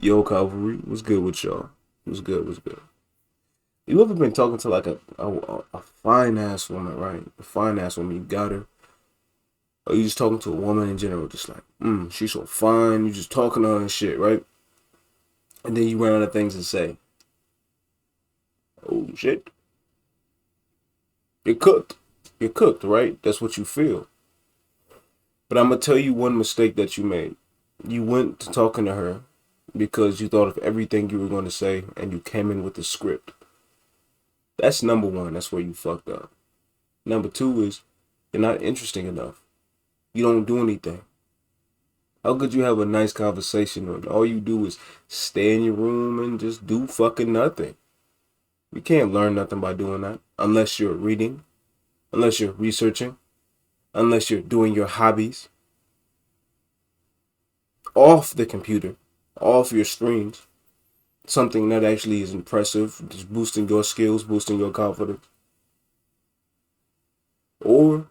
Yo, Calvary, what's good with y'all? What's good? What's good? You ever been talking to like a fine ass woman, right? A fine ass woman, you got her, or you just talking to a woman in general, just like, she's so fine. You just talking to her and shit, right? And then you run out of things to say. Oh shit, you're cooked. You're cooked, right? That's what you feel. But I'm gonna tell you one mistake that you made. You went to talking to her because you thought of everything you were going to say, and you came in with a script. That's number one. That's where you fucked up. Number two is you're not interesting enough. You don't do anything. How could you have a nice conversation when all you do is stay in your room and just do fucking nothing? You can't learn nothing by doing that unless you're reading, unless you're researching, unless you're doing your hobbies off the computer, off your screens. Something that actually is impressive, just boosting your skills, boosting your confidence. Or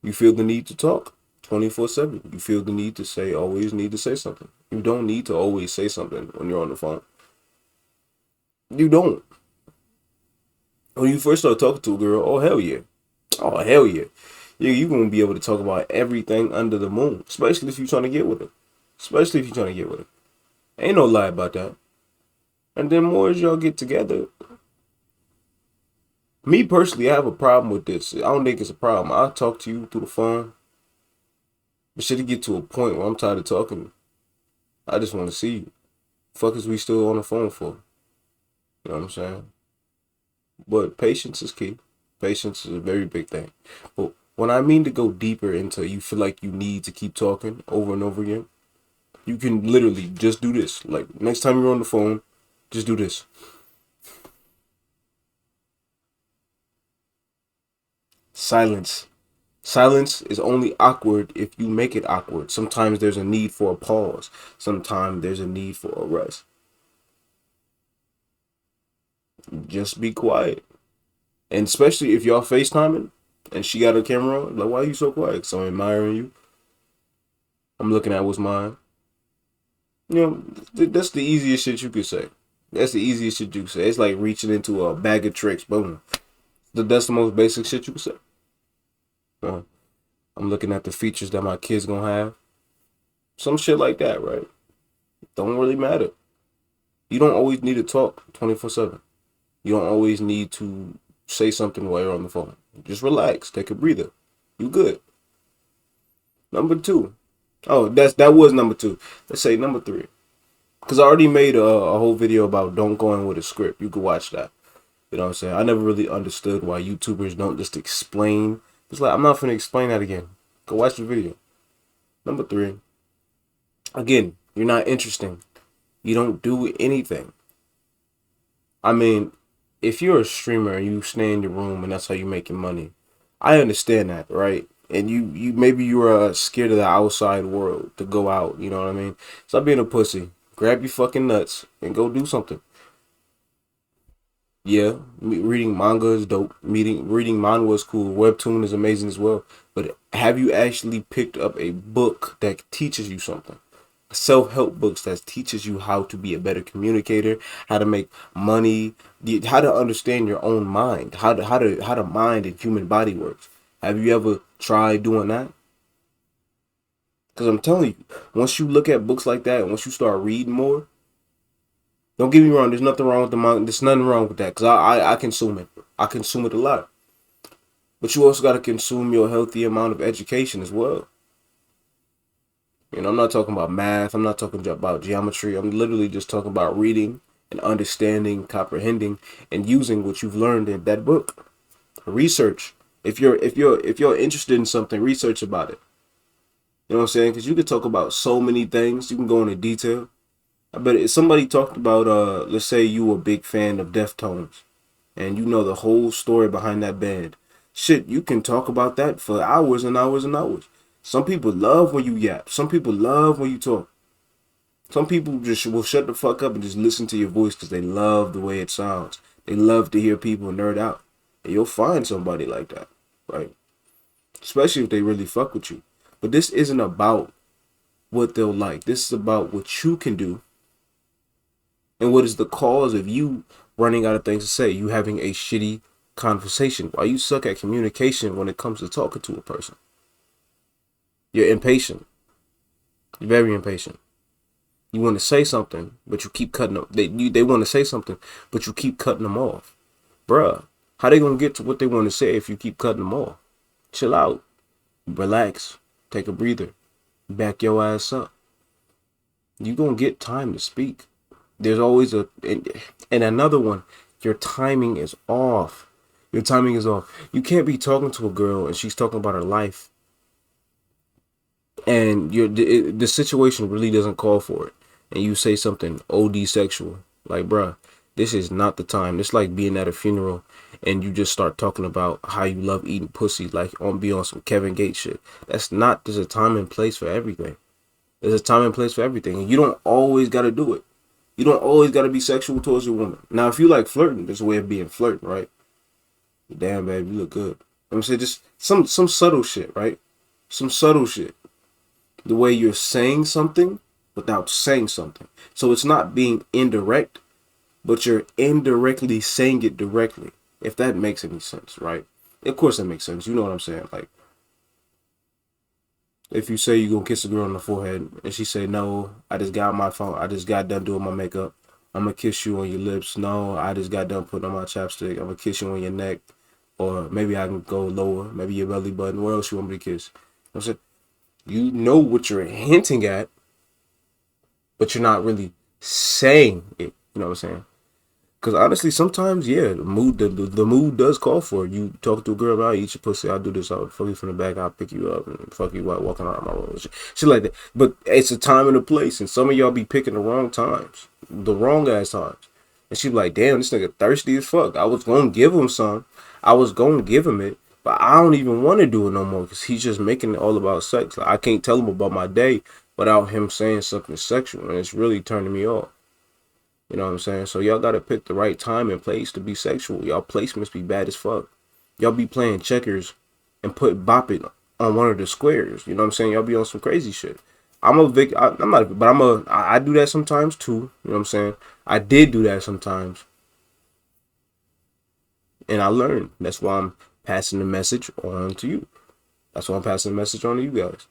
you feel the need to talk 24/7. You feel the need to say, always need to say something. You don't need to always say something when you're on the phone. You don't. When you first start talking to a girl, oh hell yeah. Oh hell yeah. You're gonna be able to talk about everything under the moon. Especially if you're trying to get with her. Especially if you're trying to get with her. Ain't no lie about that. And then more as y'all get together. Me personally, I have a problem with this. I don't think it's a problem. I'll talk to you through the phone. But should it get to a point where I'm tired of talking, I just want to see you. Fuck is we still on the phone for? You know what I'm saying? But patience is key. Patience is a very big thing. But when I mean to go deeper into you feel like you need to keep talking over and over again, you can literally just do this. Like next time you're on the phone, just do this. Silence. Silence is only awkward if you make it awkward. Sometimes there's a need for a pause. Sometimes there's a need for a rest. Just be quiet. And especially if y'all FaceTiming and she got her camera on, like, why are you so quiet? So I'm admiring you. I'm looking at what's mine. You know, that's the easiest shit you could say. That's the easiest shit you could say. It's like reaching into a bag of tricks. Boom. That's the most basic shit you could say. Uh, I'm looking at the features that my kids gonna have. Some shit like that, right? Don't really matter. You don't always need to talk 24/7. You don't always need to say something while you're on the phone. Just relax. Take a breather. You good. Number two. Oh, that was number two. Let's say number three. Because I already made a whole video about don't go in with a script. You could watch that. You know what I'm saying? I never really understood why YouTubers don't just explain. It's like, I'm not going to explain that again. Go watch the video. Number three. Again, you're not interesting. You don't do anything. I mean, if you're a streamer and you stay in your room and that's how you make your money, I understand that, right? And you maybe you're scared of the outside world to go out. You know what I mean? Stop being a pussy. Grab your fucking nuts and go do something. Yeah, reading manga is dope. Reading manga is cool. Webtoon is amazing as well. But have you actually picked up a book that teaches you something? Self-help books that teaches you how to be a better communicator, how to make money, how to understand your own mind, how to mind and human body works. Have you ever tried doing that? Because I'm telling you, once you look at books like that, once you start reading more, don't get me wrong. There's nothing wrong with the manga. There's nothing wrong with that because I consume it. I consume it a lot. But you also got to consume your healthy amount of education as well. You know, I'm not talking about math. I'm not talking about geometry. I'm literally just talking about reading and understanding, comprehending, and using what you've learned in that book. Research. If you're interested in something, research about it. You know what I'm saying? Because you could talk about so many things. You can go into detail. I bet if somebody talked about let's say you were a big fan of Deftones and you know the whole story behind that band. Shit, you can talk about that for hours and hours and hours. Some people love when you yap. Some people love when you talk. Some people just will shut the fuck up and just listen to your voice because they love the way it sounds. They love to hear people nerd out. And you'll find somebody like that, right? Especially if they really fuck with you. But this isn't about what they'll like. This is about what you can do And what is the cause of you running out of things to say? You having a shitty conversation. Why you suck at communication when it comes to talking to a person? You're impatient. You're very impatient. You want to say something, but you keep cutting them. They want to say something, but you keep cutting them off. Bruh, how they gonna get to what they want to say if you keep cutting them off? Chill out. Relax. Take a breather. Back your ass up. You gonna get time to speak. There's always and another one. Your timing is off. Your timing is off. You can't be talking to a girl and she's talking about her life, and the situation really doesn't call for it, and you say something OD sexual. Like, bruh, this is not the time. It's like being at a funeral and you just start talking about how you love eating pussy, like on some Kevin Gates shit. That's not. There's a time and place for everything. There's a time and place for everything, and you don't always got to do it. You don't always got to be sexual towards a woman. Now, if you like flirting, there's a way of being flirting, right? Damn, babe, you look good. I'm saying just some subtle shit, right? Some subtle shit. The way you're saying something without saying something. So it's not being indirect, but you're indirectly saying it directly. If that makes any sense, right? Of course that makes sense. You know what I'm saying? Like, if you say you're gonna kiss a girl on the forehead and she say, no, I just got my phone, I just got done doing my makeup, I'm gonna kiss you on your lips. No, I just got done putting on my chapstick, I'm gonna kiss you on your neck. Or maybe I can go lower, maybe your belly button. Where else you want me to kiss? I'm saying, you know what you're hinting at, but you're not really saying it. You know what I'm saying? Because honestly, sometimes, yeah, the mood does call for it. You talk to a girl about, eat your pussy, I'll do this, I'll fuck you from the back, I'll pick you up and fuck you while walking around my room. Shit like that. But it's a time and a place, and some of y'all be picking the wrong times, the wrong ass times. And she be like, damn, this nigga thirsty as fuck. I was gonna give him some. I was gonna give him it, but I don't even want to do it no more because he's just making it all about sex. Like, I can't tell him about my day without him saying something sexual, and it's really turning me off. You know what I'm saying? So y'all gotta pick the right time and place to be sexual. Y'all placements be bad as fuck. Y'all be playing checkers and put bop it on one of the squares. You know what I'm saying? Y'all be on some crazy shit. I'm not, but I do that sometimes too. You know what I'm saying? I did do that sometimes. And I learned. That's why I'm passing the message on to you. That's why I'm passing the message on to you guys.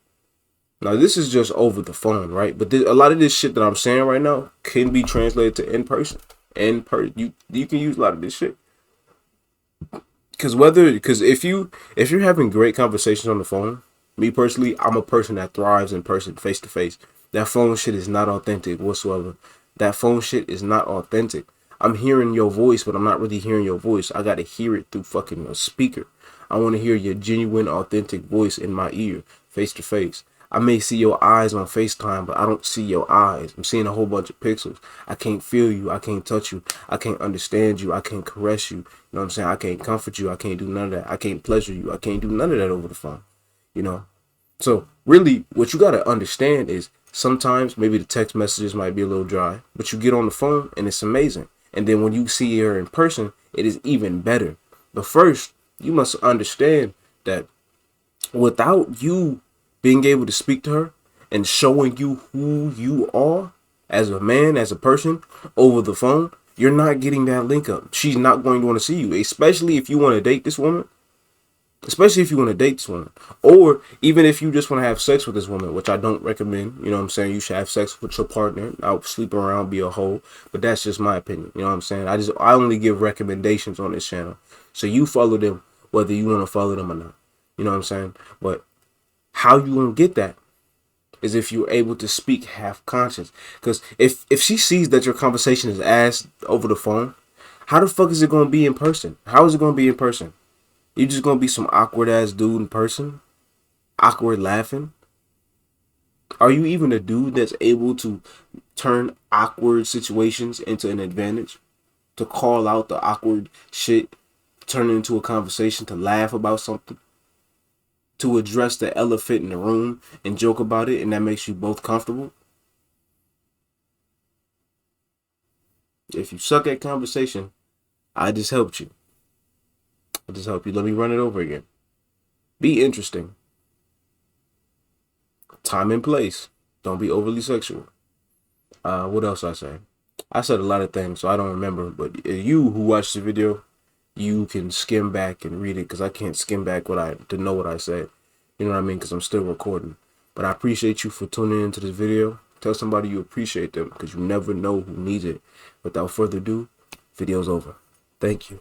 Now, this is just over the phone, right? But a lot of this shit that I'm saying right now can be translated to in person. You can use a lot of this shit. Because if you're having great conversations on the phone, me personally, I'm a person that thrives in person, face to face. That phone shit is not authentic whatsoever. That phone shit is not authentic. I'm hearing your voice, but I'm not really hearing your voice. I gotta hear it through fucking a speaker. I want to hear your genuine, authentic voice in my ear, face to face. I may see your eyes on FaceTime, but I don't see your eyes. I'm seeing a whole bunch of pixels. I can't feel you. I can't touch you. I can't understand you. I can't caress you. You know what I'm saying? I can't comfort you. I can't do none of that. I can't pleasure you. I can't do none of that over the phone. You know? So really, what you got to understand is sometimes maybe the text messages might be a little dry, but you get on the phone and it's amazing. And then when you see her in person, it is even better. But first, you must understand that without you being able to speak to her and showing you who you are as a man, as a person over the phone, you're not getting that link up. She's not going to want to see you, especially if you want to date this woman. Especially if you want to date this woman. Or even if you just want to have sex with this woman, which I don't recommend. You know what I'm saying? You should have sex with your partner. I'll sleep around, be a hoe. But that's just my opinion. You know what I'm saying? I only give recommendations on this channel. So you follow them whether you want to follow them or not. You know what I'm saying? But how you gonna get that is if you're able to speak half conscious. Because if she sees that your conversation is ass over the phone, how the fuck is it gonna be in person? How is it gonna be in person? You just gonna be some awkward ass dude in person? Awkward laughing? Are you even a dude that's able to turn awkward situations into an advantage? To call out the awkward shit, turn it into a conversation, to laugh about something? To address the elephant in the room and joke about it, and that makes you both comfortable? If you suck at conversation, I just helped you. I just helped you. Let me run it over again. Be interesting. Time and place. Don't be overly sexual. What else I say? I said a lot of things, so I don't remember. But you who watched the video, you can skim back and read it because I can't skim back to know what I said. You know what I mean? Because I'm still recording. But I appreciate you for tuning into this video. Tell somebody you appreciate them because you never know who needs it. Without further ado, video's over. Thank you.